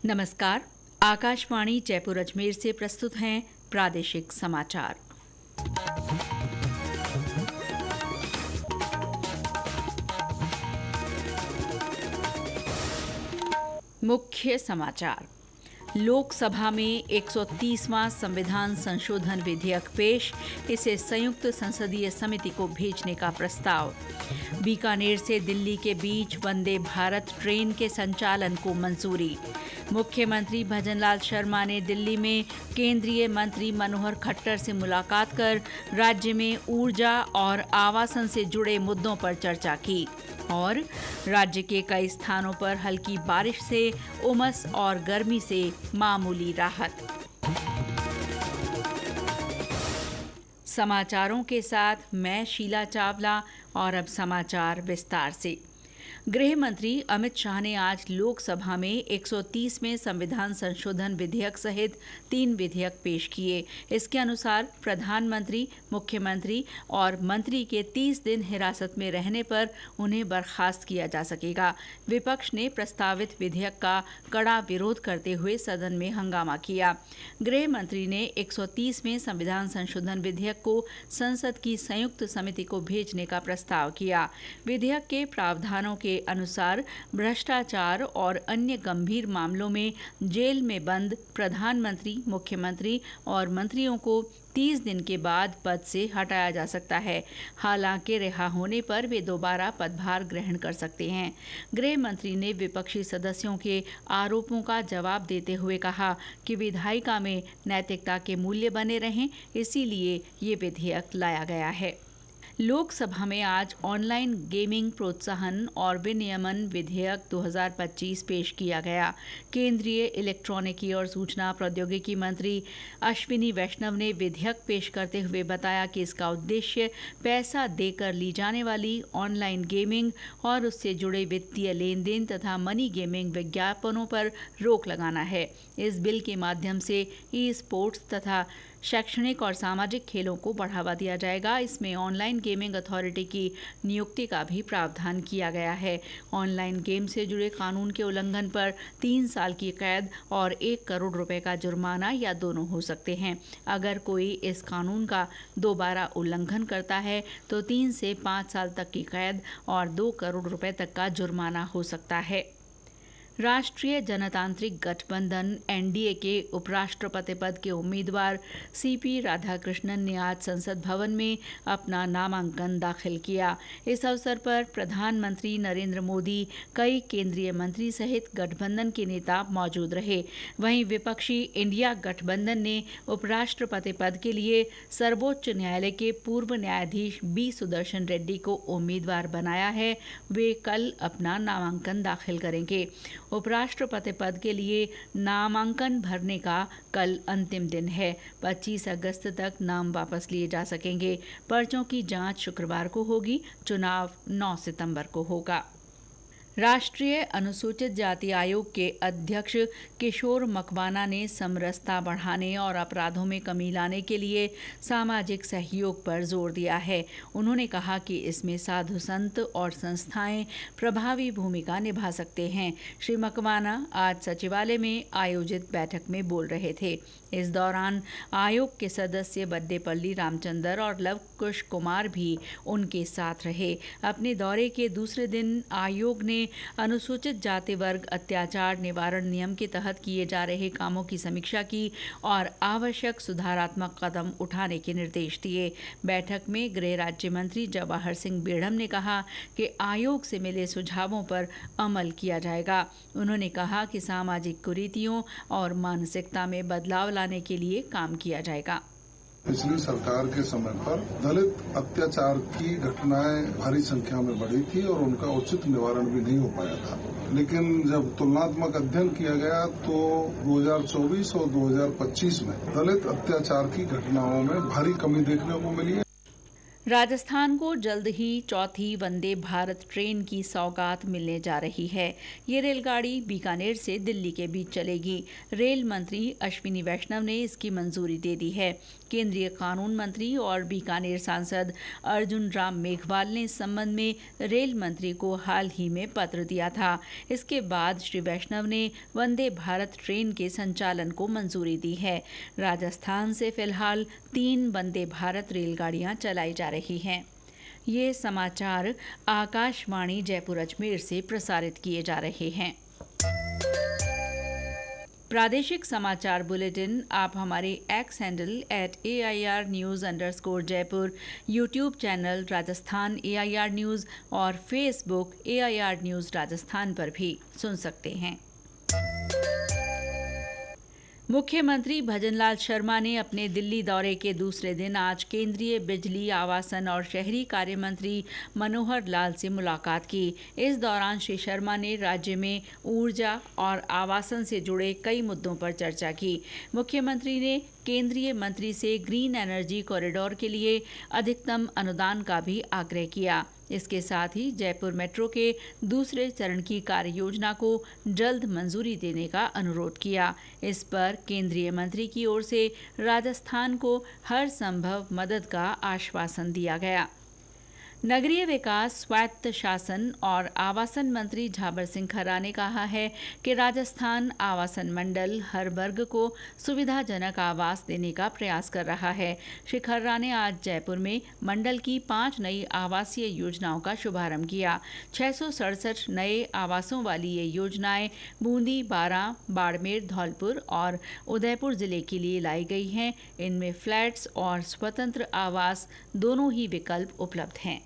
नमस्कार। आकाशवाणी जयपुर अजमेर से प्रस्तुत हैं प्रादेशिक समाचार। मुख्य समाचार। लोकसभा में 130वां संविधान संशोधन विधेयक पेश, इसे संयुक्त संसदीय समिति को भेजने का प्रस्ताव। बीकानेर से दिल्ली के बीच वंदे भारत ट्रेन के संचालन को मंजूरी। मुख्यमंत्री भजनलाल शर्मा ने दिल्ली में केंद्रीय मंत्री मनोहर खट्टर से मुलाकात कर राज्य में ऊर्जा और आवासन से जुड़े मुद्दों पर चर्चा की। और राज्य के कई स्थानों पर हल्की बारिश से उमस और गर्मी से मामूली राहत। समाचारों के साथ मैं शीला चावला और अब समाचार विस्तार से। गृह मंत्री अमित शाह ने आज लोकसभा में 130वें संविधान संशोधन विधेयक सहित 3 विधेयक पेश किए। इसके अनुसार प्रधानमंत्री, मुख्यमंत्री और मंत्री के 30 दिन हिरासत में रहने पर उन्हें बर्खास्त किया जा सकेगा। विपक्ष ने प्रस्तावित विधेयक का कड़ा विरोध करते हुए सदन में हंगामा किया। गृह मंत्री ने 130वें संविधान संशोधन विधेयक को संसद की संयुक्त समिति को भेजने का प्रस्ताव किया। विधेयक के प्रावधानों के अनुसार भ्रष्टाचार और अन्य गंभीर मामलों में जेल में बंद प्रधानमंत्री, मुख्यमंत्री और मंत्रियों को 30 दिन के बाद पद से हटाया जा सकता है। हालांकि रिहा होने पर वे दोबारा पदभार ग्रहण कर सकते हैं। गृह मंत्री ने विपक्षी सदस्यों के आरोपों का जवाब देते हुए कहा कि विधायिका में नैतिकता के मूल्य बने रहें, इसीलिए ये विधेयक लाया गया है। लोकसभा में आज ऑनलाइन गेमिंग प्रोत्साहन और विनियमन विधेयक 2025 पेश किया गया। केंद्रीय इलेक्ट्रॉनिकी और सूचना प्रौद्योगिकी मंत्री अश्विनी वैष्णव ने विधेयक पेश करते हुए बताया कि इसका उद्देश्य पैसा देकर ली जाने वाली ऑनलाइन गेमिंग और उससे जुड़े वित्तीय लेन देन तथा मनी गेमिंग विज्ञापनों पर रोक लगाना है। इस बिल के माध्यम से ई स्पोर्ट्स तथा शैक्षणिक और सामाजिक खेलों को बढ़ावा दिया जाएगा। इसमें ऑनलाइन गेमिंग अथॉरिटी की नियुक्ति का भी प्रावधान किया गया है। ऑनलाइन गेम से जुड़े कानून के उल्लंघन पर 3 साल की कैद और 1 करोड़ रुपए का जुर्माना या दोनों हो सकते हैं। अगर कोई इस कानून का दोबारा उल्लंघन करता है तो 3 से 5 साल तक की कैद और 2 करोड़ रुपए तक का जुर्माना हो सकता है। राष्ट्रीय जनतांत्रिक गठबंधन एनडीए के उपराष्ट्रपति पद के उम्मीदवार सीपी राधाकृष्णन ने आज संसद भवन में अपना नामांकन दाखिल किया। इस अवसर पर प्रधानमंत्री नरेंद्र मोदी, कई केंद्रीय मंत्री सहित गठबंधन के नेता मौजूद रहे। वहीं विपक्षी इंडिया गठबंधन ने उपराष्ट्रपति पद के लिए सर्वोच्च न्यायालय के पूर्व न्यायाधीश बी सुदर्शन रेड्डी को उम्मीदवार बनाया है। वे कल अपना नामांकन दाखिल करेंगे। उपराष्ट्रपति पद के लिए नामांकन भरने का कल अंतिम दिन है। 25 अगस्त तक नाम वापस लिए जा सकेंगे। पर्चों की जांच शुक्रवार को होगी। चुनाव 9 सितंबर को होगा। राष्ट्रीय अनुसूचित जाति आयोग के अध्यक्ष किशोर मकवाना ने समरसता बढ़ाने और अपराधों में कमी लाने के लिए सामाजिक सहयोग पर जोर दिया है। उन्होंने कहा कि इसमें साधु संत और संस्थाएं प्रभावी भूमिका निभा सकते हैं। श्री मकवाना आज सचिवालय में आयोजित बैठक में बोल रहे थे। इस दौरान आयोग के सदस्य बद्देपल्ली रामचंद्र और लव कुश कुमार भी उनके साथ रहे। अपने दौरे के दूसरे दिन आयोग ने अनुसूचित जाति वर्ग अत्याचार निवारण नियम के तहत किए जा रहे कामों की समीक्षा की और आवश्यक सुधारात्मक कदम उठाने के निर्देश दिए। बैठक में गृह राज्य मंत्री जवाहर सिंह बेढ़म ने कहा कि आयोग से मिले सुझावों पर अमल किया जाएगा। उन्होंने कहा कि सामाजिक कुरीतियों और मानसिकता में बदलाव लाने के लिए काम किया जाएगा। पिछली सरकार के समय पर दलित अत्याचार की घटनाएं भारी संख्या में बढ़ी थी और उनका उचित निवारण भी नहीं हो पाया था। लेकिन जब तुलनात्मक अध्ययन किया गया तो 2024 और 2025 में दलित अत्याचार की घटनाओं में भारी कमी देखने को मिली है। राजस्थान को जल्द ही चौथी वंदे भारत ट्रेन की सौगात मिलने जा रही है। ये रेलगाड़ी बीकानेर से दिल्ली के बीच चलेगी। रेल मंत्री अश्विनी वैष्णव ने इसकी मंजूरी दे दी है। केंद्रीय कानून मंत्री और बीकानेर सांसद अर्जुन राम मेघवाल ने इस संबंध में रेल मंत्री को हाल ही में पत्र दिया था। इसके बाद श्री वैष्णव ने वंदे भारत ट्रेन के संचालन को मंजूरी दी है। राजस्थान से फिलहाल 3 वंदे भारत रेलगाड़ियां चलाई जा रही हैं। ये समाचार आकाशवाणी जयपुर अजमेर से प्रसारित किए जा रहे हैं। प्रादेशिक समाचार बुलेटिन आप हमारे x handle @AIR News_Jaipur, YouTube channel Rajasthan AIR news और फेसबुक AIR न्यूज राजस्थान पर भी सुन सकते हैं। मुख्यमंत्री भजनलाल शर्मा ने अपने दिल्ली दौरे के दूसरे दिन आज केंद्रीय बिजली, आवासन और शहरी कार्य मंत्री मनोहर लाल से मुलाकात की। इस दौरान श्री शर्मा ने राज्य में ऊर्जा और आवासन से जुड़े कई मुद्दों पर चर्चा की। मुख्यमंत्री ने केंद्रीय मंत्री से ग्रीन एनर्जी कॉरिडोर के लिए अधिकतम अनुदान का भी आग्रह किया। इसके साथ ही जयपुर मेट्रो के दूसरे चरण की कार्य योजना को जल्द मंजूरी देने का अनुरोध किया। इस पर केंद्रीय मंत्री की ओर से राजस्थान को हर संभव मदद का आश्वासन दिया गया। नगरीय विकास, स्वायत्त शासन और आवासन मंत्री झाबर सिंह खर्रा ने कहा है कि राजस्थान आवासन मंडल हर वर्ग को सुविधाजनक आवास देने का प्रयास कर रहा है। श्री खर्रा ने आज जयपुर में मंडल की 5 नई आवासीय योजनाओं का शुभारंभ किया। 667 नए आवासों वाली ये योजनाएं बूंदी, बारां, बाड़मेर, धौलपुर और उदयपुर जिले के लिए लाई गई हैं। इनमें फ्लैट्स और स्वतंत्र आवास दोनों ही विकल्प उपलब्ध हैं।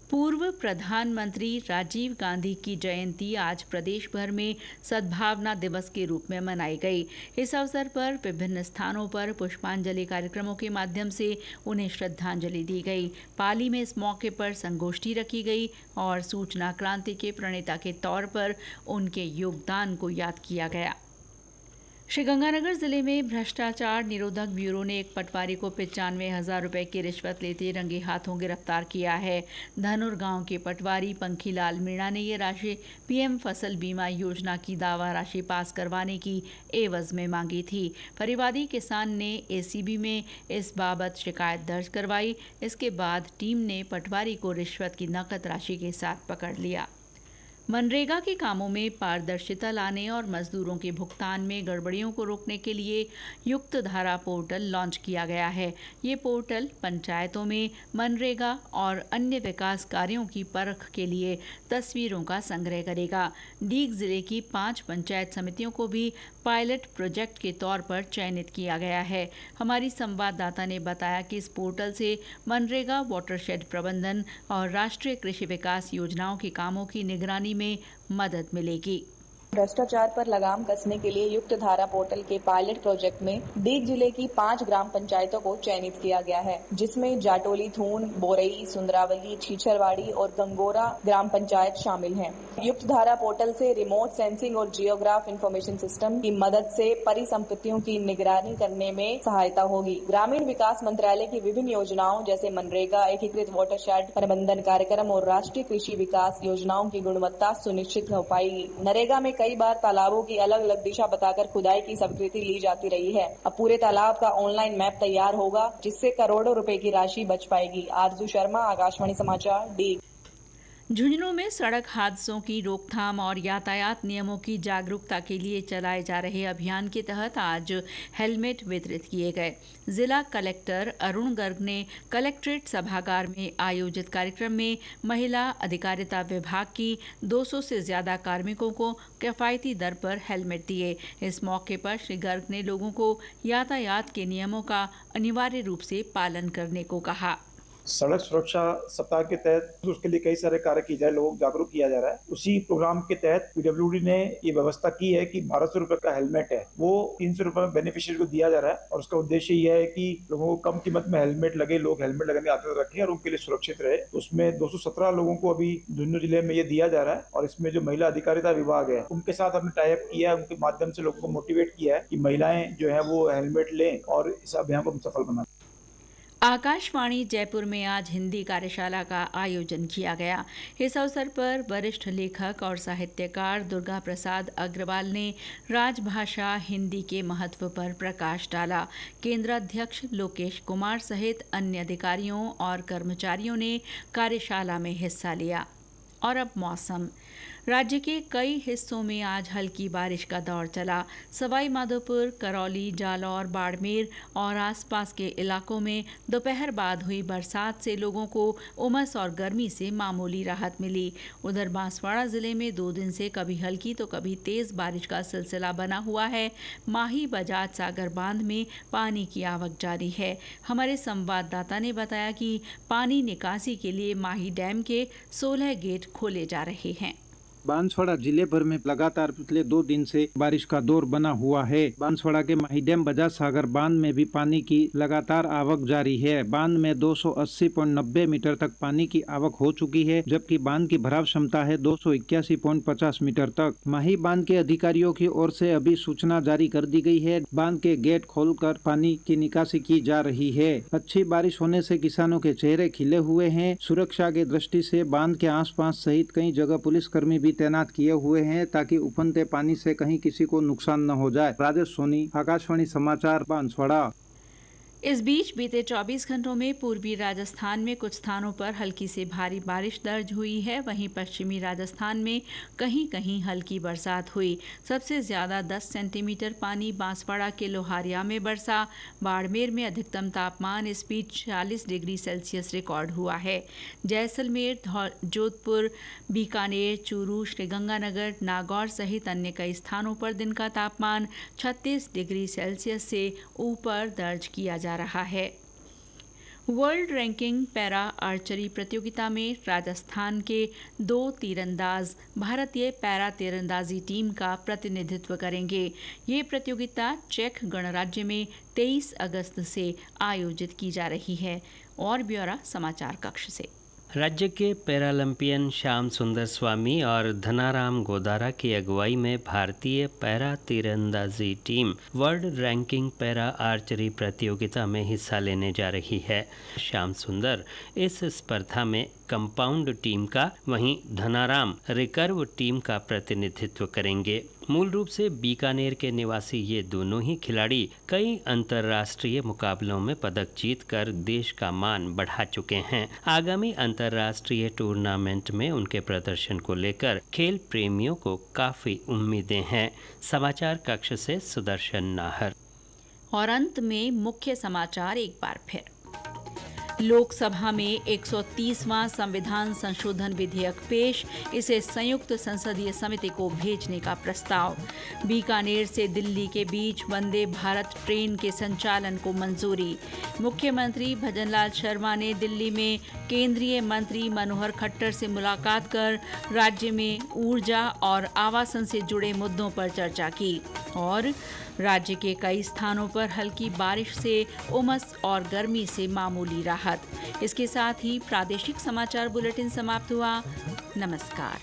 पूर्व प्रधानमंत्री राजीव गांधी की जयंती आज प्रदेश भर में सद्भावना दिवस के रूप में मनाई गई। इस अवसर पर विभिन्न स्थानों पर पुष्पांजलि कार्यक्रमों के माध्यम से उन्हें श्रद्धांजलि दी गई। पाली में इस मौके पर संगोष्ठी रखी गई और सूचना क्रांति के प्रणेता के तौर पर उनके योगदान को याद किया गया। श्रीगंगानगर जिले में भ्रष्टाचार निरोधक ब्यूरो ने एक पटवारी को 95,000 रुपए की रिश्वत लेते रंगे हाथों गिरफ्तार किया है। धनुर गांव के पटवारी पंखीलाल मीणा ने ये राशि पीएम फसल बीमा योजना की दावा राशि पास करवाने की एवज में मांगी थी। परिवादी किसान ने एसीबी में इस बाबत शिकायत दर्ज करवाई। इसके बाद टीम ने पटवारी को रिश्वत की नकद राशि के साथ पकड़ लिया। मनरेगा के कामों में पारदर्शिता लाने और मजदूरों के भुगतान में गड़बड़ियों को रोकने के लिए युक्त धारा पोर्टल लॉन्च किया गया है। ये पोर्टल पंचायतों में मनरेगा और अन्य विकास कार्यों की परख के लिए तस्वीरों का संग्रह करेगा। डीग जिले की 5 पंचायत समितियों को भी पायलट प्रोजेक्ट के तौर पर चयनित किया गया है। हमारी संवाददाता ने बताया कि इस पोर्टल से मनरेगा, वाटरशेड प्रबंधन और राष्ट्रीय कृषि विकास योजनाओं के कामों की निगरानी में मदद मिलेगी। भ्रष्टाचार पर लगाम कसने के लिए युक्त धारा पोर्टल के पायलट प्रोजेक्ट में डीग जिले की 5 ग्राम पंचायतों को चयनित किया गया है, जिसमें जाटोली, थून, बोरई, सुंदरावली, छीछरवाड़ी और गंगोरा ग्राम पंचायत शामिल हैं। युक्त धारा पोर्टल से रिमोट सेंसिंग और जियोग्राफ इंफॉर्मेशन सिस्टम की मदद से परिसंपत्तियों की निगरानी करने में सहायता होगी। ग्रामीण विकास मंत्रालय की विभिन्न योजनाओं जैसे मनरेगा, एकीकृत वाटरशेड प्रबंधन कार्यक्रम और राष्ट्रीय कृषि विकास योजनाओं की गुणवत्ता सुनिश्चित हो पाएगी। नरेगा में कई बार तालाबों की अलग अलग दिशा बताकर खुदाई की स्वीकृति ली जाती रही है। अब पूरे तालाब का ऑनलाइन मैप तैयार होगा, जिससे करोड़ों रुपए की राशि बच पाएगी। आरजू शर्मा, आकाशवाणी समाचार, डीग। झुंझुनू में सड़क हादसों की रोकथाम और यातायात नियमों की जागरूकता के लिए चलाए जा रहे अभियान के तहत आज हेलमेट वितरित किए गए। जिला कलेक्टर अरुण गर्ग ने कलेक्ट्रेट सभागार में आयोजित कार्यक्रम में महिला अधिकारिता विभाग की 200 से ज्यादा कार्मिकों को किफायती दर पर हेलमेट दिए। इस मौके पर श्री गर्ग ने लोगों को यातायात के नियमों का अनिवार्य रूप से पालन करने को कहा। सड़क सुरक्षा सप्ताह के तहत उसके लिए कई सारे कार्य किए जाए, लोगों को जागरूक किया जा रहा है। उसी प्रोग्राम के तहत पीडब्ल्यूडी ने ये व्यवस्था की है कि 1200 रुपए का हेलमेट है वो 300 रुपए में बेनिफिशियरी को दिया जा रहा है और उसका उद्देश्य यह है कि लोगों को कम कीमत में हेलमेट लगे, लोग हेलमेट लगाने की आदत रखें और उनके लिए सुरक्षित रहे। उसमें 217 लोगों को अभी झुंझुनू जिले में ये दिया जा रहा है और इसमें जो महिला अधिकारिता विभाग है उनके साथ हमने टाई अप किया है, उनके माध्यम से लोगों को मोटिवेट किया है कि महिलाएं जो है वो हेलमेट लें और इस अभियान को सफल बनाएं। आकाशवाणी जयपुर में आज हिंदी कार्यशाला का आयोजन किया गया। इस अवसर पर वरिष्ठ लेखक और साहित्यकार दुर्गा प्रसाद अग्रवाल ने राजभाषा हिंदी के महत्व पर प्रकाश डाला। केंद्राध्यक्ष लोकेश कुमार सहित अन्य अधिकारियों और कर्मचारियों ने कार्यशाला में हिस्सा लिया। और अब मौसम। राज्य के कई हिस्सों में आज हल्की बारिश का दौर चला। सवाई माधोपुर, करौली, जालौर, बाड़मेर और आसपास के इलाकों में दोपहर बाद हुई बरसात से लोगों को उमस और गर्मी से मामूली राहत मिली। उधर बांसवाड़ा जिले में 2 दिन से कभी हल्की तो कभी तेज बारिश का सिलसिला बना हुआ है। माही बजाज सागर बांध में पानी की आवक जारी है। हमारे संवाददाता ने बताया कि पानी निकासी के लिए माही डैम के 16 गेट खोले जा रहे हैं। बांसवाड़ा जिले भर में लगातार पिछले 2 दिन से बारिश का दौर बना हुआ है। बांसवाड़ा के माही डैम बजाज सागर बांध में भी पानी की लगातार आवक जारी है। बांध में 280.90 मीटर तक पानी की आवक हो चुकी है, जबकि बांध की भराव क्षमता है 281.50 मीटर तक। माही बांध के अधिकारियों की ओर से अभी सूचना जारी कर दी गई है। बांध के गेट खोलकर पानी की निकासी की जा रही है। अच्छी बारिश होने से किसानों के चेहरे खिले हुए हैं। सुरक्षा की दृष्टि से बांध के आसपास सहित कई जगह पुलिसकर्मी भी तैनात किए हुए हैं, ताकि उफनते पानी से कहीं किसी को नुकसान न हो जाए। राजेश सोनी, आकाशवाणी समाचार, बांसवाड़ा। इस बीच बीते 24 घंटों में पूर्वी राजस्थान में कुछ स्थानों पर हल्की से भारी बारिश दर्ज हुई है। वहीं पश्चिमी राजस्थान में कहीं कहीं हल्की बरसात हुई। सबसे ज्यादा 10 सेंटीमीटर पानी बांसवाड़ा के लोहारिया में बरसा। बाड़मेर में अधिकतम तापमान इस बीच 40 डिग्री सेल्सियस रिकॉर्ड हुआ है। जैसलमेर, जोधपुर, बीकानेर, चूरू, श्रीगंगानगर, नागौर सहित अन्य कई स्थानों पर दिन का तापमान 36 डिग्री सेल्सियस से ऊपर दर्ज किया जा रहा है। वर्ल्ड रैंकिंग पैरा आर्चरी प्रतियोगिता में राजस्थान के 2 तीरंदाज भारतीय पैरा तीरंदाजी टीम का प्रतिनिधित्व करेंगे। ये प्रतियोगिता चेक गणराज्य में 23 अगस्त से आयोजित की जा रही है। और ब्यौरा समाचार कक्ष से। राज्य के पैरालंपियन श्याम सुंदर स्वामी और धनाराम गोदारा की अगुवाई में भारतीय पैरा तीरंदाजी team world ranking para archery प्रतियोगिता में हिस्सा लेने जा रही है। श्याम सुंदर इस स्पर्धा में कंपाउंड टीम का, वहीं धनाराम रिकर्व टीम का प्रतिनिधित्व करेंगे। मूल रूप से बीकानेर के निवासी ये दोनों ही खिलाड़ी कई अंतर्राष्ट्रीय मुकाबलों में पदक जीतकर देश का मान बढ़ा चुके हैं। आगामी अंतर्राष्ट्रीय टूर्नामेंट में उनके प्रदर्शन को लेकर खेल प्रेमियों को काफी उम्मीदें हैं। समाचार कक्ष से सुदर्शन नाहर। और अंत में मुख्य समाचार एक बार फिर। लोकसभा में 130वां संविधान संशोधन विधेयक पेश, इसे संयुक्त संसदीय समिति को भेजने का प्रस्ताव। बीकानेर से दिल्ली के बीच वंदे भारत ट्रेन के संचालन को मंजूरी। मुख्यमंत्री भजनलाल शर्मा ने दिल्ली में केंद्रीय मंत्री मनोहर खट्टर से मुलाकात कर राज्य में ऊर्जा और आवासन से जुड़े मुद्दों पर चर्चा की। और राज्य के कई स्थानों पर हल्की बारिश से उमस और गर्मी से मामूली राहत। इसके साथ ही प्रादेशिक समाचार बुलेटिन समाप्त हुआ। नमस्कार।